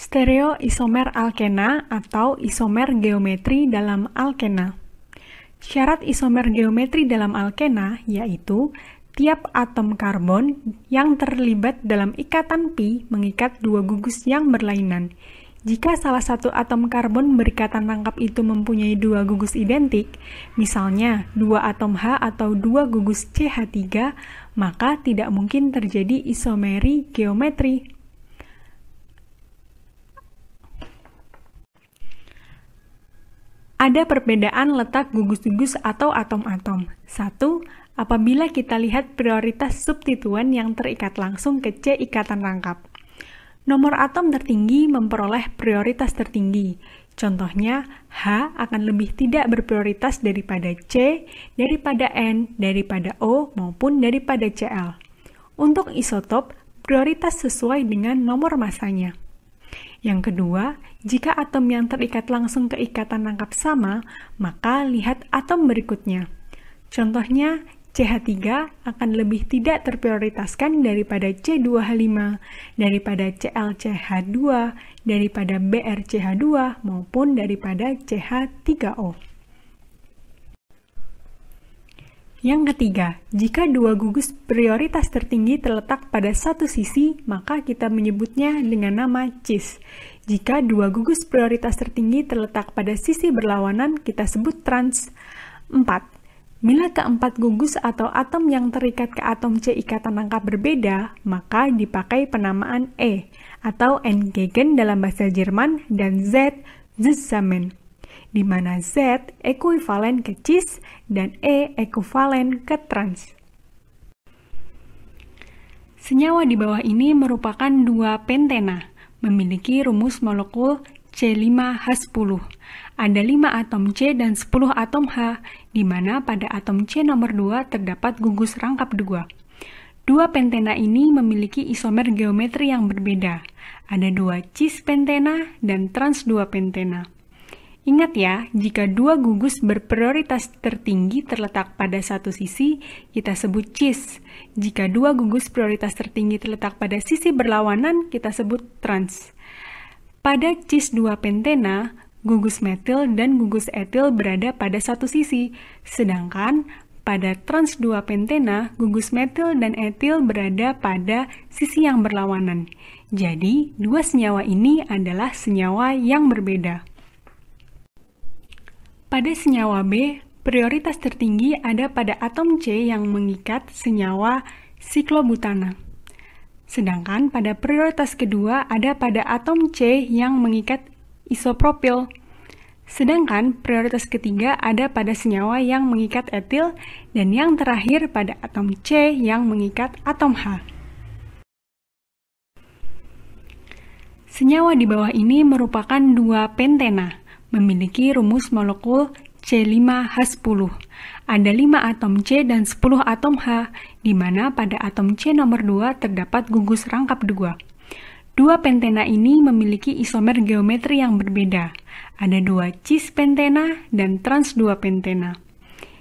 Stereoisomer alkena atau isomer geometri dalam alkena. Syarat isomer geometri dalam alkena yaitu tiap atom karbon yang terlibat dalam ikatan pi mengikat dua gugus yang berlainan. Jika salah satu atom karbon berikatan rangkap itu mempunyai dua gugus identik, misalnya dua atom H atau dua gugus CH3, maka tidak mungkin terjadi isomeri geometri. Ada perbedaan letak gugus-gugus atau atom-atom. 1. Apabila kita lihat prioritas substituen yang terikat langsung ke C ikatan rangkap. Nomor atom tertinggi memperoleh prioritas tertinggi. Contohnya, H akan lebih tidak berprioritas daripada C, daripada N, daripada O, maupun daripada Cl. Untuk isotop, prioritas sesuai dengan nomor masanya. Yang kedua, jika atom yang terikat langsung ke ikatan rangkap sama, maka lihat atom berikutnya. Contohnya, CH3 akan lebih tidak terprioritaskan daripada C2H5, daripada ClCH2, daripada BrCH2, maupun daripada CH3O. Yang ketiga, jika dua gugus prioritas tertinggi terletak pada satu sisi, maka kita menyebutnya dengan nama cis. Jika dua gugus prioritas tertinggi terletak pada sisi berlawanan, kita sebut trans. 4. Bila keempat gugus atau atom yang terikat ke atom C ikatan rangkap berbeda, maka dipakai penamaan E atau Entgegen dalam bahasa Jerman dan Z zusammen, di mana Z ekuivalen ke cis dan E ekuivalen ke trans. Senyawa di bawah ini merupakan dua pentena, memiliki rumus molekul C5H10. Ada 5 atom C dan 10 atom H, di mana pada atom C nomor 2 terdapat gugus rangkap 2. Dua pentena ini memiliki isomer geometri yang berbeda. Ada 2 cis pentena dan trans 2 pentena. Ingat ya, jika dua gugus berprioritas tertinggi terletak pada satu sisi, kita sebut cis. Jika dua gugus prioritas tertinggi terletak pada sisi berlawanan, kita sebut trans. Pada cis 2 pentena, gugus metil dan gugus etil berada pada satu sisi, sedangkan pada trans 2 pentena, gugus metil dan etil berada pada sisi yang berlawanan. Jadi, dua senyawa ini adalah senyawa yang berbeda. Pada senyawa B, prioritas tertinggi ada pada atom C yang mengikat senyawa siklobutana. Sedangkan pada prioritas kedua ada pada atom C yang mengikat isopropil. Sedangkan prioritas ketiga ada pada senyawa yang mengikat etil dan yang terakhir pada atom C yang mengikat atom H. Senyawa di bawah ini merupakan dua pentena, memiliki rumus molekul C5H10. Ada 5 atom C dan 10 atom H, di mana pada atom C nomor 2 terdapat gugus rangkap 2. Dua pentena ini memiliki isomer geometri yang berbeda. Ada 2 cis pentena dan trans 2 pentena.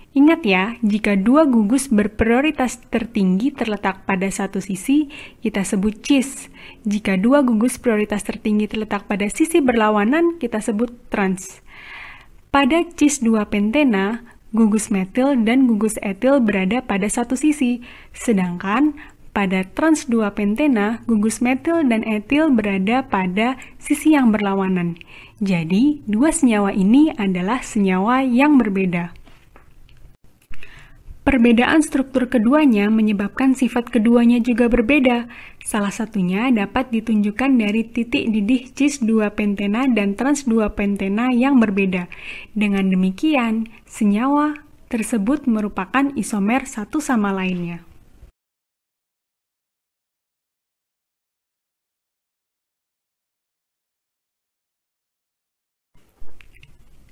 Ingat ya, jika dua gugus berprioritas tertinggi terletak pada satu sisi, kita sebut cis. Jika dua gugus prioritas tertinggi terletak pada sisi berlawanan, kita sebut trans. Pada cis 2 pentena, gugus metil dan gugus etil berada pada satu sisi, sedangkan pada trans 2 pentena, gugus metil dan etil berada pada sisi yang berlawanan. Jadi, dua senyawa ini adalah senyawa yang berbeda. Perbedaan struktur keduanya menyebabkan sifat keduanya juga berbeda. Salah satunya dapat ditunjukkan dari titik didih cis 2 pentena dan trans 2 pentena yang berbeda. Dengan demikian, senyawa tersebut merupakan isomer satu sama lainnya.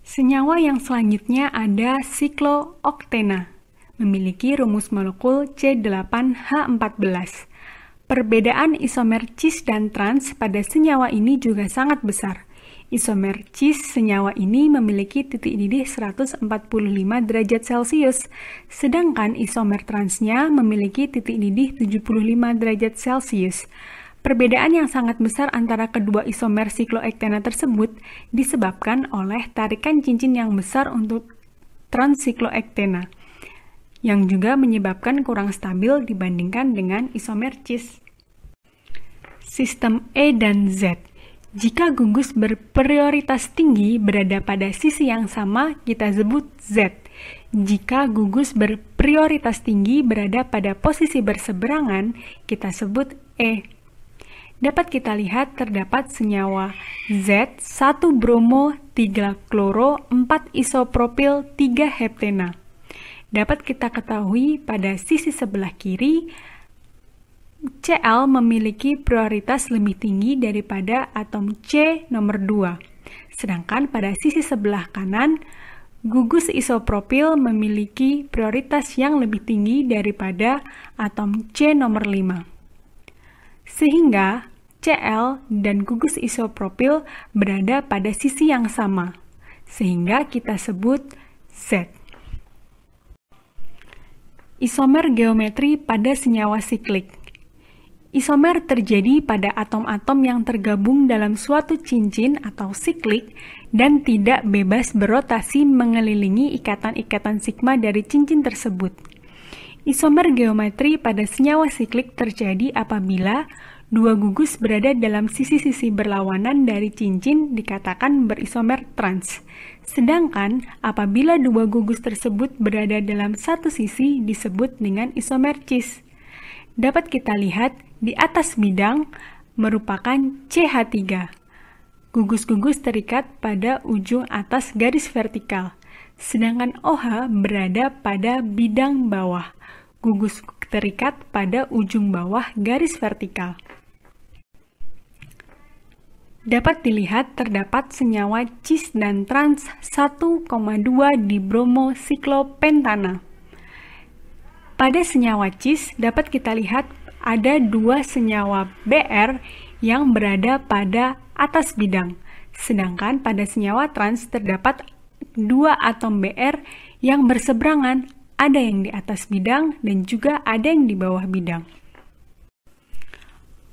Senyawa yang selanjutnya ada siklooktena, memiliki rumus molekul C8H14. Perbedaan isomer cis dan trans pada senyawa ini juga sangat besar. Isomer cis senyawa ini memiliki titik didih 145 derajat Celcius, sedangkan isomer transnya memiliki titik didih 75 derajat Celcius. Perbedaan yang sangat besar antara kedua isomer sikloektena tersebut disebabkan oleh tarikan cincin yang besar untuk transikloektena, yang juga menyebabkan kurang stabil dibandingkan dengan isomer cis. Sistem E dan Z. Jika gugus berprioritas tinggi berada pada sisi yang sama, kita sebut Z. Jika gugus berprioritas tinggi berada pada posisi berseberangan, kita sebut E. Dapat kita lihat terdapat senyawa Z, 1 bromo, 3 kloro, 4 isopropil, 3 heptena. Dapat kita ketahui pada sisi sebelah kiri, Cl memiliki prioritas lebih tinggi daripada atom C nomor 2. Sedangkan pada sisi sebelah kanan, gugus isopropil memiliki prioritas yang lebih tinggi daripada atom C nomor 5. Sehingga Cl dan gugus isopropil berada pada sisi yang sama, sehingga kita sebut Z. Isomer geometri pada senyawa siklik. Isomer terjadi pada atom-atom yang tergabung dalam suatu cincin atau siklik dan tidak bebas berotasi mengelilingi ikatan-ikatan sigma dari cincin tersebut. Isomer geometri pada senyawa siklik terjadi apabila dua gugus berada dalam sisi-sisi berlawanan dari cincin dikatakan berisomer trans. Sedangkan apabila dua gugus tersebut berada dalam satu sisi disebut dengan isomer cis. Dapat kita lihat di atas bidang merupakan CH3. Gugus-gugus terikat pada ujung atas garis vertikal, sedangkan OH berada pada bidang bawah. Gugus terikat pada ujung bawah garis vertikal. Dapat dilihat terdapat senyawa cis dan trans 1,2 dibromosiklopentanah. Pada senyawa cis dapat kita lihat ada dua senyawa Br yang berada pada atas bidang, sedangkan pada senyawa trans terdapat dua atom Br yang berseberangan, ada yang di atas bidang dan juga ada yang di bawah bidang.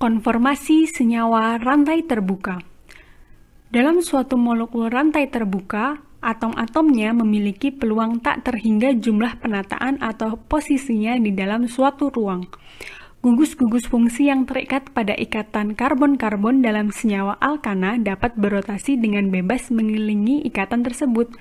Konformasi senyawa rantai terbuka. Dalam suatu molekul rantai terbuka, atom-atomnya memiliki peluang tak terhingga jumlah penataan atau posisinya di dalam suatu ruang. Gugus-gugus fungsi yang terikat pada ikatan karbon-karbon dalam senyawa alkana dapat berotasi dengan bebas mengelilingi ikatan tersebut.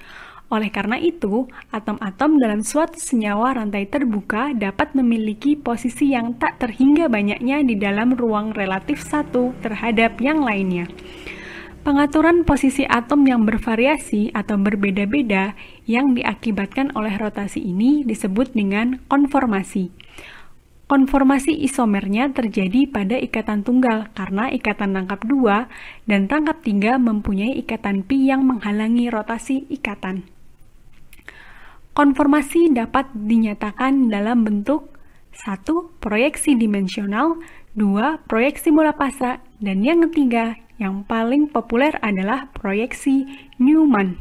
Oleh karena itu, atom-atom dalam suatu senyawa rantai terbuka dapat memiliki posisi yang tak terhingga banyaknya di dalam ruang relatif satu terhadap yang lainnya. Pengaturan posisi atom yang bervariasi atau berbeda-beda yang diakibatkan oleh rotasi ini disebut dengan konformasi. Konformasi isomernya terjadi pada ikatan tunggal karena ikatan rangkap 2 dan rangkap 3 mempunyai ikatan pi yang menghalangi rotasi ikatan. Konformasi dapat dinyatakan dalam bentuk 1. Proyeksi dimensional, 2. Proyeksi bola pasa, dan yang ketiga yang paling populer adalah proyeksi Newman.